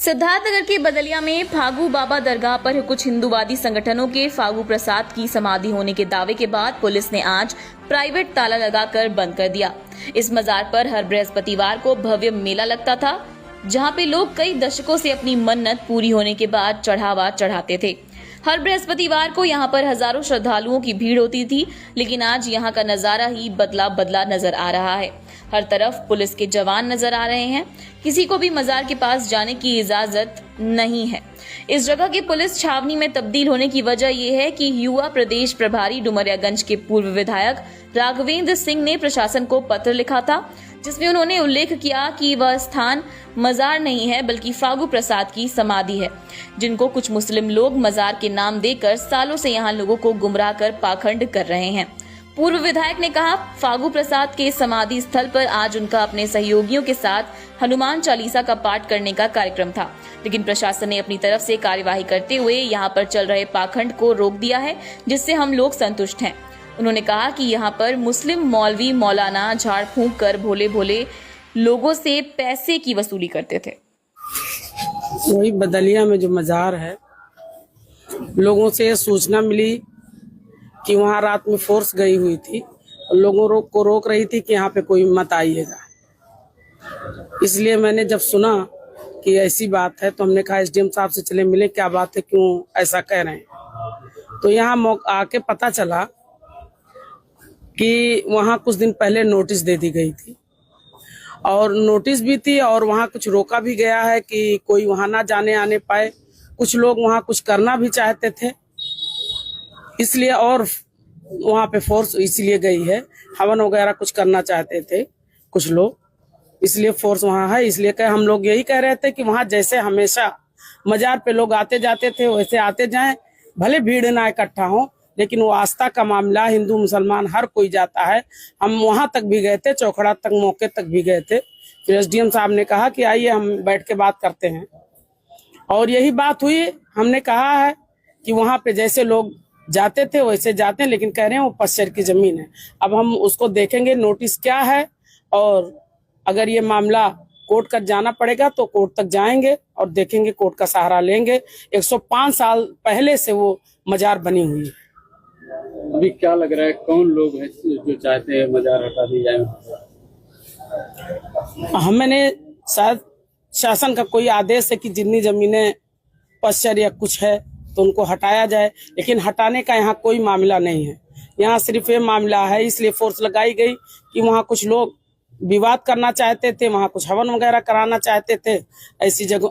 सिद्धार्थनगर के बदलिया में फागू बाबा दरगाह पर कुछ हिंदूवादी संगठनों के फागू प्रसाद की समाधि होने के दावे के बाद पुलिस ने आज प्राइवेट ताला लगाकर बंद कर दिया। इस मजार पर हर बृहस्पतिवार को भव्य मेला लगता था, जहां पे लोग कई दशकों से अपनी मन्नत पूरी होने के बाद चढ़ावा चढ़ाते थे। हर बृहस्पतिवार को यहां पर हजारों श्रद्धालुओं की भीड़ होती थी, लेकिन आज यहां का नजारा ही बदला बदला नजर आ रहा है। हर तरफ पुलिस के जवान नजर आ रहे हैं। किसी को भी मजार के पास जाने की इजाजत नहीं है। इस जगह की पुलिस छावनी में तब्दील होने की वजह यह है कि युवा प्रदेश प्रभारी डुमरियागंज के पूर्व विधायक राघवेंद्र सिंह ने प्रशासन को पत्र लिखा था, जिसमें उन्होंने उल्लेख किया कि वह स्थान मजार नहीं है बल्कि फागू प्रसाद की समाधि है, जिनको कुछ मुस्लिम लोग मजार के नाम देकर सालों से यहां लोगों को गुमराह कर पाखंड कर रहे हैं। पूर्व विधायक ने कहा, फागू प्रसाद के समाधि स्थल पर आज उनका अपने सहयोगियों के साथ हनुमान चालीसा का पाठ करने का कार्यक्रम था, लेकिन प्रशासन ने अपनी तरफ से कार्यवाही करते हुए यहां पर चल रहे पाखंड को रोक दिया है, जिससे हम लोग संतुष्ट हैं। उन्होंने कहा कि यहाँ पर मुस्लिम मौलवी मौलाना झाड़ फूंक कर भोले भोले लोगों से पैसे की वसूली करते थे। वही बदलिया में जो मजार है, लोगों से सूचना मिली कि वहां रात में फोर्स गई हुई थी, लोगों को रोक रही थी कि यहाँ पे कोई मत आइएगा। इसलिए मैंने जब सुना कि ऐसी बात है तो हमने कहा एसडीएम साहब से चले मिले, क्या बात है, क्यों ऐसा कह रहे हैं। तो यहाँ आके पता चला कि वहां कुछ दिन पहले नोटिस दे दी गई थी, और नोटिस भी थी और वहां कुछ रोका भी गया है कि कोई वहां ना जाने आने पाए। कुछ लोग वहां कुछ करना भी चाहते थे, इसलिए और वहां पे फोर्स इसलिए गई है। हवन वगैरह कुछ करना चाहते थे कुछ लोग, इसलिए फोर्स वहां है। इसलिए हम लोग यही कह रहे थे कि वहां जैसे हमेशा मजार पे लोग आते जाते थे वैसे आते जाएं, भले भीड़ ना इकट्ठा हो, लेकिन वो आस्था का मामला, हिंदू मुसलमान हर कोई जाता है। हम वहां तक भी गए थे, चौखड़ा तक मौके तक भी गए थे। फिर एसडीएम साहब ने कहा कि आइए हम बैठ के बात करते हैं, और यही बात हुई। हमने कहा है कि वहां पे जैसे लोग जाते थे वैसे जाते हैं, लेकिन कह रहे हैं वो 5 शेर की जमीन है। अब हम उसको देखेंगे नोटिस क्या है, और अगर ये मामला कोर्ट तक जाना पड़ेगा तो कोर्ट तक जाएंगे और देखेंगे, कोर्ट का सहारा लेंगे। 105 साल पहले से वो मजार बनी हुई है। अभी क्या लग रहा है, कौन लोग हैं जो चाहते हैं मजार हटा दी जाए? हमने शायद शासन का कोई आदेश है कि जितनी जमीनें पश्चर या कुछ है तो उनको हटाया जाए, लेकिन हटाने का यहाँ कोई मामला नहीं है। यहाँ सिर्फ ये मामला है, इसलिए फोर्स लगाई गई कि वहाँ कुछ लोग विवाद करना चाहते थे, वहाँ कुछ हवन वगैरह कराना चाहते थे। ऐसी जगह